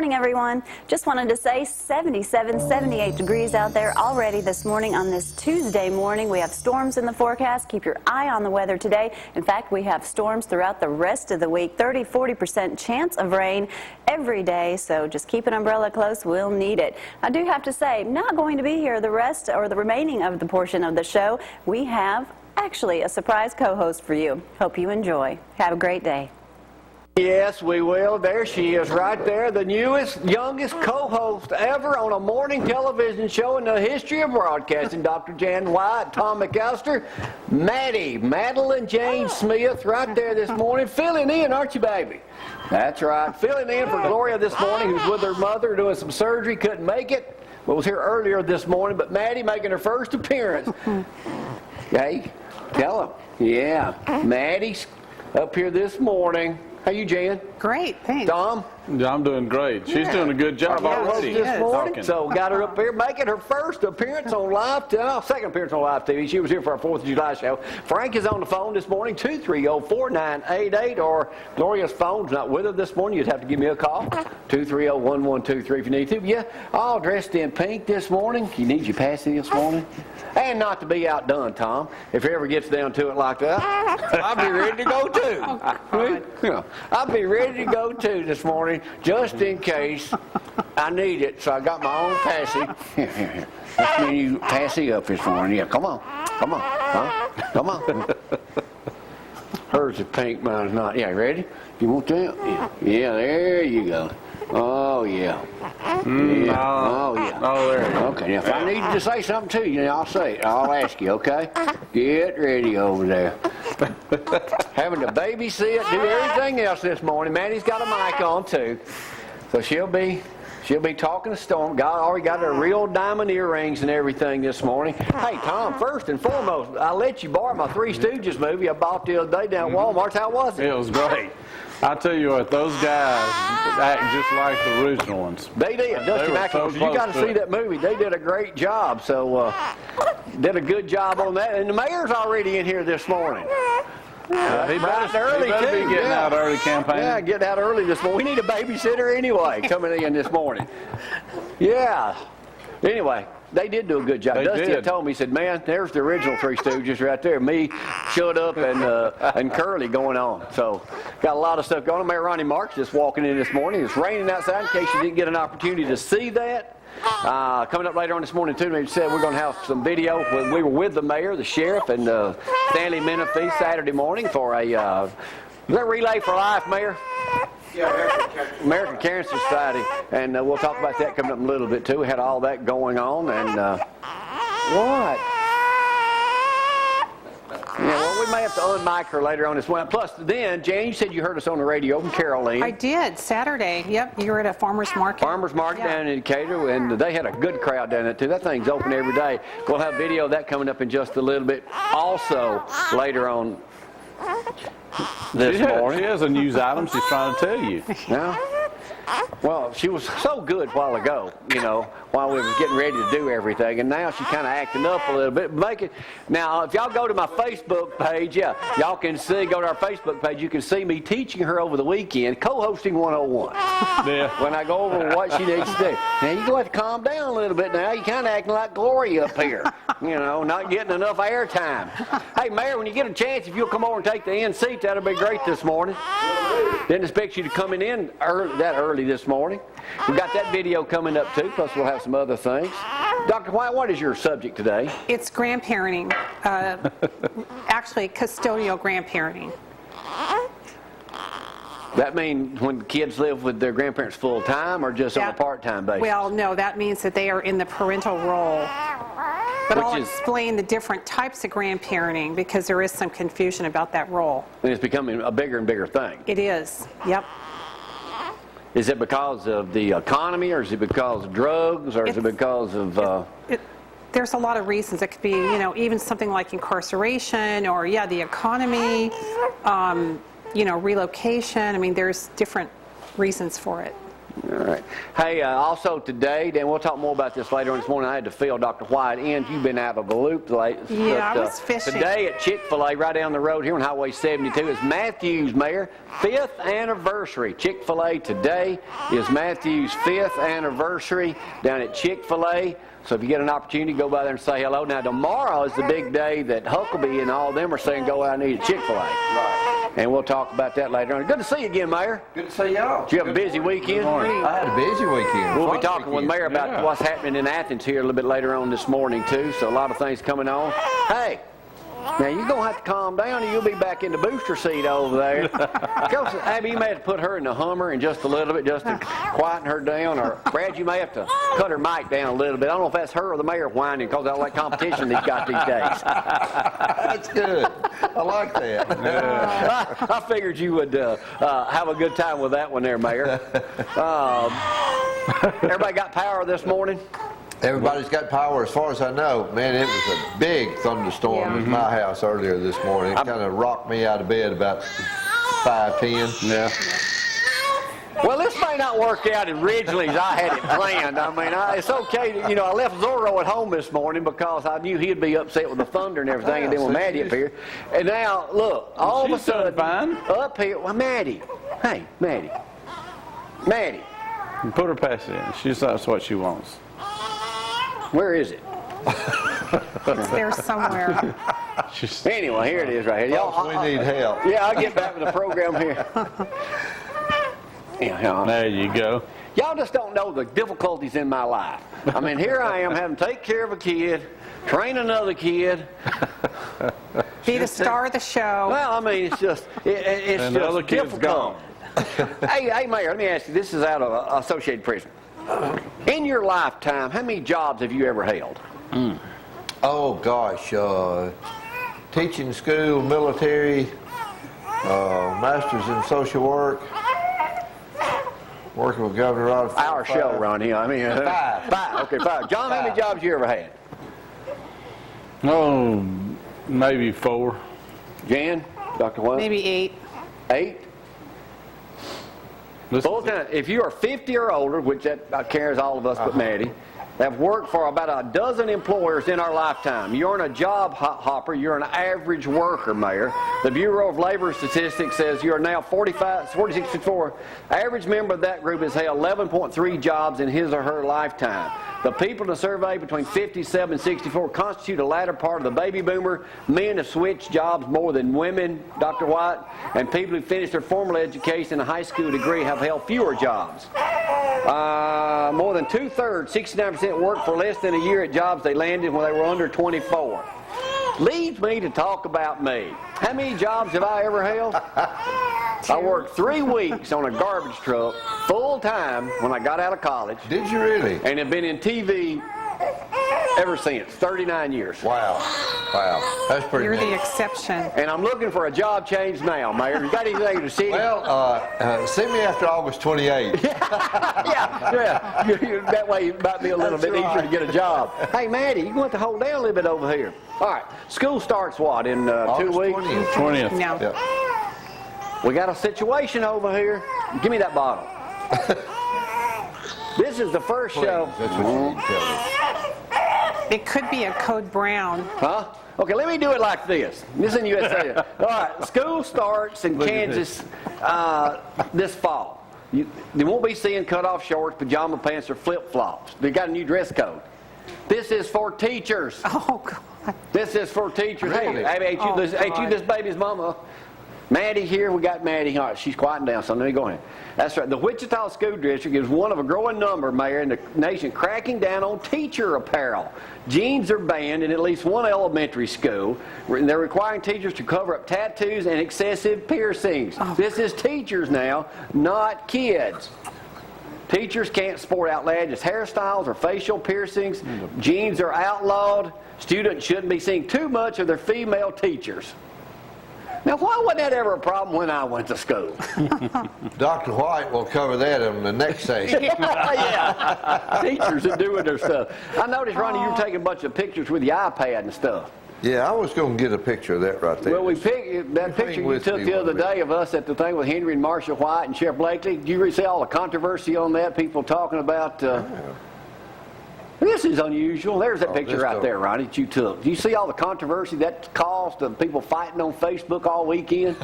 morning, everyone. Just wanted to say 77, 78 degrees out there already this morning on this Tuesday morning. We have storms in the forecast. Keep your eye on the weather today. In fact, we have storms throughout the rest of the week. 30-40% chance of rain every day, so just keep an umbrella close. We'll need it. I do have to say, not going to be here the rest or the remaining of the portion of the show. We have actually a surprise co-host for you. Hope you enjoy. Have a great day. Yes, we will. There she is right there, the newest, youngest co-host ever on a morning television show in the history of broadcasting. Dr. Jan White, Tom McAllister, Maddie, Madeline Jane Smith right there this morning, filling in, aren't you, baby? That's right, filling in for Gloria this morning, who's with her mother doing some surgery, couldn't make it, but was here earlier this morning. But Maddie making her first appearance. Hey, tell them. Yeah, Maddie's up here this morning. How you, Jan? Great, thanks. Tom? I'm doing great. She's doing a good job already. This morning, so got her up here making her first appearance on live, second appearance on live TV. She was here for our 4th of July show. Frank is on the phone this morning, 230-4988, or Gloria's phone's not with her this morning. You'd have to give me a call, 230-1123 if you need to. Yeah, all dressed in pink this morning. You need your passy this morning. And not to be outdone, Tom. If it ever gets down to it like that, I'll be ready to go too. I'll be ready to go too this morning, just in case I need it. So I got my own passy. Here. Let's bring you passy up this morning. Yeah, come on. Huh? Come on. Hers is pink, mine's not. Yeah, ready? You want that? Yeah, there you go. Oh, yeah. Oh, yeah. Oh, there you go. Okay, now if I need to say something to you, I'll say it. I'll ask you, okay? Get ready over there. Having to babysit, do everything else this morning. Maddie's got a mic on, too. So she'll be talking to Storm. Already got her real diamond earrings and everything this morning. Hey, Tom, first and foremost, I let you borrow my Three Stooges movie I bought the other day down at Walmart. How was it? It was great. I tell you what, those guys act just like the original ones. They did. Dusty McAllister, you got to see that movie. They did a great job. So, did a good job on that. And the mayor's already in here this morning. He better be getting out early campaign. Yeah, getting out early this morning. We need a babysitter anyway coming in this morning. Yeah. Anyway, they did do a good job. Dusty had told me, he said, man, there's the original Three Stooges right there. Me, Shut Up, and Curly going on. So, got a lot of stuff going on. Mayor Ronnie Marks just walking in this morning. It's raining outside in case you didn't get an opportunity to see that. Coming up later on this morning, too, we said we're going to have some video. We were with the mayor, the sheriff, and Stanley Menifee Saturday morning for a Relay for Life, Mayor? Yeah, American Cancer Society. And we'll talk about that coming up in a little bit, too. We had all that going on. And what? Yeah, well, we may have to unmic her later on this morning. Plus, then, Jan, you said you heard us on the radio from Caroline. I did, Saturday. Yep, you were at a farmer's market. Farmer's market down in Decatur, and they had a good crowd down there, too. That thing's open every day. We'll have video of that coming up in just a little bit. Also, later on this morning. She has a news item she's trying to tell you. Yeah. Well, she was so good a while ago, while we were getting ready to do everything, and now she's kind of acting up a little bit. Now, if y'all go to my Facebook page, y'all can see, go to our Facebook page, you can see me teaching her over the weekend, co-hosting 101. Yeah. When I go over what she needs to do. Now, you're going to have to calm down a little bit now. You're kind of acting like Gloria up here, not getting enough air time. Hey, Mayor, when you get a chance, if you'll come over and take the end seat, that'll be great this morning. Didn't expect you to come in that early this morning. We've got that video coming up too, plus we'll have some other things. Dr. White, what is your subject today? It's grandparenting, actually custodial grandparenting. That means when kids live with their grandparents full time or just on a part-time basis? Well, no, that means that they are in the parental role. But I'll explain the different types of grandparenting because there is some confusion about that role. And it's becoming a bigger and bigger thing. It is, yep. Is it because of the economy, or is it because of drugs, or is it because of... There's a lot of reasons. It could be, even something like incarceration or, the economy, relocation. I mean, there's different reasons for it. All right. Hey, also today, then we'll talk more about this later on this morning. I had to fill Dr. White in. You've been out of the loop lately. Yeah, I was fishing. Today at Chick-fil-A, right down the road here on Highway 72, is Matthew's, Mayor, 5th anniversary. Chick-fil-A today is Matthew's 5th anniversary down at Chick-fil-A. So if you get an opportunity, go by there and say hello. Now, tomorrow is the big day that Huckabee and all them are saying go out and eat at Chick-fil-A. Right. And we'll talk about that later on. Good to see you again, Mayor. Good to see y'all. Did you have a busy weekend? I had a busy weekend. We'll be Fun talking with weekend. Mayor about what's happening in Athens here a little bit later on this morning, too. So a lot of things coming on. Hey, now you're going to have to calm down or you'll be back in the booster seat over there. Abby, you may have to put her in the Hummer in just a little bit just to quieten her down. Or Brad, you may have to cut her mic down a little bit. I don't know if that's her or the mayor whining because of all that competition he's got these days. That's good. I like that. I figured you would have a good time with that one there, Mayor. Everybody got power this morning? Everybody's got power as far as I know. Man, it was a big thunderstorm in my house earlier this morning. It kind of rocked me out of bed about 5:10. Yeah. Well, this may not work out originally as I had it planned. I mean, it's okay. I left Zorro at home this morning because I knew he'd be upset with the thunder and everything, and then with Maddie up here. And now, look, all of a sudden, up here, well, Maddie. Hey, Maddie. Put her past it. That's what she wants. Where is it? It's there somewhere. Anyway, here it is right here. Folks, we need help. Yeah, I'll get back with the program here. There you go. Y'all just don't know the difficulties in my life. I mean, here I am having to take care of a kid, train another kid. Be the star of the show. Well, I mean, it's just difficult. Hey, Mayor, let me ask you, this is out of Associated Press. In your lifetime, how many jobs have you ever held? Oh, gosh. Teaching school, military, master's in social work, working with Governor Rod. Our show, Ronnie. I mean, Five. Okay, 5. John, how many jobs you ever had? Oh, maybe 4. Jan, Dr. White? Maybe 8. 8? Full time. If you are 50 or older, which that carries all of us but Maddie, have worked for about a dozen employers in our lifetime. You aren't a job hopper, you're an average worker, Mayor. The Bureau of Labor Statistics says you are now 46, 54. Average member of that group has held 11.3 jobs in his or her lifetime. The people in the survey between 57 and 64 constitute a latter part of the baby boomer. Men have switched jobs more than women, Dr. White, and people who finished their formal education and a high school degree have held fewer jobs. More than 2/3, 69%, worked for less than a year at jobs they landed when they were under 24. Leads me to talk about me. How many jobs have I ever held? I worked 3 weeks on a garbage truck full time when I got out of college. Did you really? And have been in TV ever since, 39 years. Wow. That's pretty You're neat. the exception. And I'm looking for a job change now, Mayor. You got anything to see? Well, see me after August 28th. yeah. That way it might be a little bit easier to get a job. Hey, Maddie, you're going to have to hold down a little bit over here. All right. School starts what, in 2 August weeks? 20th. No. Yeah. We got a situation over here. Give me that bottle. This is the first show. That's what you need to tell me. It could be a code brown. Huh? Okay, let me do it like this. This is in USA. All right, school starts in Kansas this fall. You won't be seeing cut-off shorts, pajama pants, or flip-flops. They got a new dress code. This is for teachers. Oh, God. This is for teachers. Really? Hey, ain't you this baby's mama? Maddie here, we got Maddie. All right, she's quieting down, so let me go ahead. That's right. The Wichita School District is one of a growing number, Mayor, in the nation cracking down on teacher apparel. Jeans are banned in at least one elementary school. They're requiring teachers to cover up tattoos and excessive piercings. This is teachers now, not kids. Teachers can't sport outlandish hairstyles or facial piercings. Jeans are outlawed. Students shouldn't be seeing too much of their female teachers. Now, why wasn't that ever a problem when I went to school? Dr. White will cover that in the next session. Yeah, teachers are doing their stuff. I noticed, Ronnie, you were taking a bunch of pictures with your iPad and stuff. Yeah, I was going to get a picture of that right there. Well, we picked that picture you with took me the other one minute. day of us at the thing with Henry and Marshall White and Sheriff Blakely. Did you really see all the controversy on that? People talking about. This is unusual. There's that picture right there, Ronnie, that you took. Do you see all the controversy that caused of people fighting on Facebook all weekend?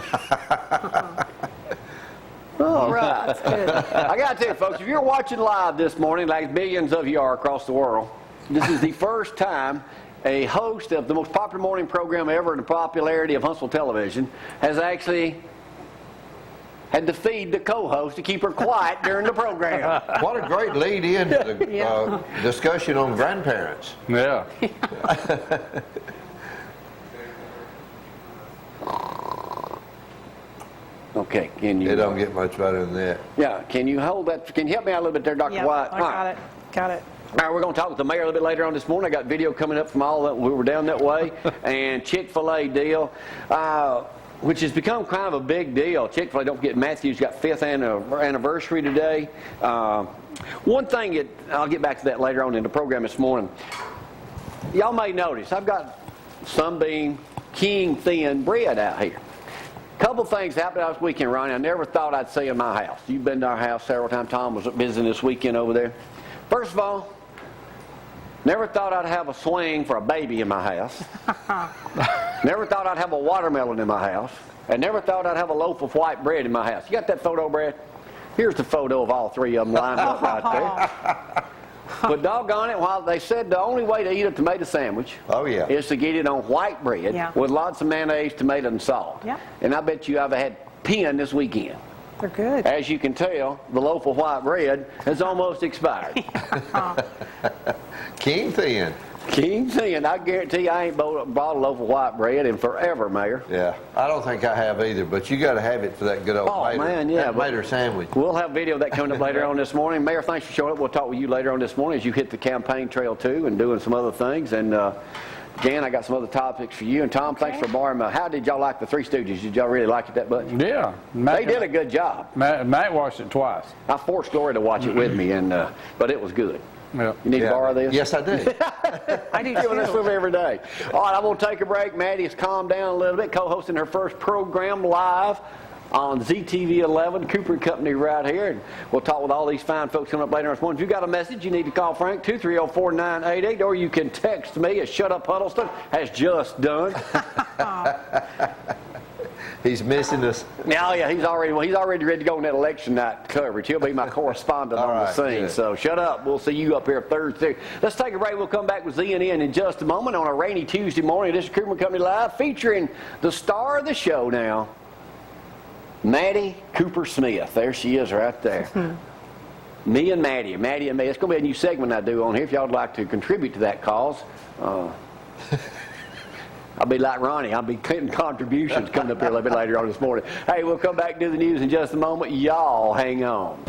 All right. That's good. I got to tell you, folks, if you're watching live this morning, like millions of you are across the world, this is the first time a host of the most popular morning program ever in the popularity of Huntsville television has actually had to feed the co-host to keep her quiet during the program. What a great lead in to the discussion on grandparents. Yeah. Okay, can you? It don't get much better than that. Yeah, can you hold that? Can you help me out a little bit there, Dr. Yep, White? I got it. Got it. All right, we're going to talk with the mayor a little bit later on this morning. I got video coming up from all that we were down that way, and Chick-fil-A deal, which has become kind of a big deal. Chick-fil-A, don't forget, Matthew's got 5th anniversary today. One thing I'll get back to that later on in the program this morning. Y'all may notice I've got Sunbeam King Thin bread out here. Couple things happened last weekend, Ronnie. I never thought I'd see in my house. You've been to our house several times. Tom was visiting this weekend over there. First of all, never thought I'd have a swing for a baby in my house. Never thought I'd have a watermelon in my house. And never thought I'd have a loaf of white bread in my house. You got that photo, Brad? Here's the photo of all three of them lined up right there. But doggone it, while they said the only way to eat a tomato sandwich is to get it on white bread with lots of mayonnaise, tomato, and salt. Yep. And I bet you I've had 10 this weekend. They're good. As you can tell, the loaf of white bread has almost expired. King Thin. King Thin, I guarantee you I ain't bought a loaf of white bread in forever, Mayor. Yeah, I don't think I have either, but you got to have it for that good old mater sandwich. We'll have video of that coming up later on this morning. Mayor, thanks for showing up. We'll talk with you later on this morning as you hit the campaign trail too and doing some other things. And Jan, I got some other topics for you. And Tom, thanks for borrowing my. How did y'all like the Three Stooges? Did y'all really like it that much? Yeah. They did a good job. Matt watched it twice. I forced Gloria to watch it with me, and but it was good. Yeah. You need to borrow this? Yes, I do. I do Giving us too. them every day. All right, I'm going to take a break. Maddie has calmed down a little bit, co-hosting her first program live on ZTV 11, Cooper & Company right here. And we'll talk with all these fine folks coming up later on this morning. If you've got a message, you need to call Frank, 230-4988, or you can text me at Shut Up Huddleston has just done. He's missing us. Now, yeah, he's already ready to go on that election night coverage. He'll be my correspondent on the scene. Good. So shut up. We'll see you up here Thursday. Let's take a break. We'll come back with ZNN in just a moment on a rainy Tuesday morning. This is Cooper & Company Live, featuring the star of the show now, Maddie Cooper Smith. There she is right there. Me and Maddie and me. It's going to be a new segment I do on here if y'all would like to contribute to that cause. I'll be like Ronnie. I'll be getting contributions coming up here a little bit later on this morning. Hey, we'll come back and do the news in just a moment. Y'all hang on.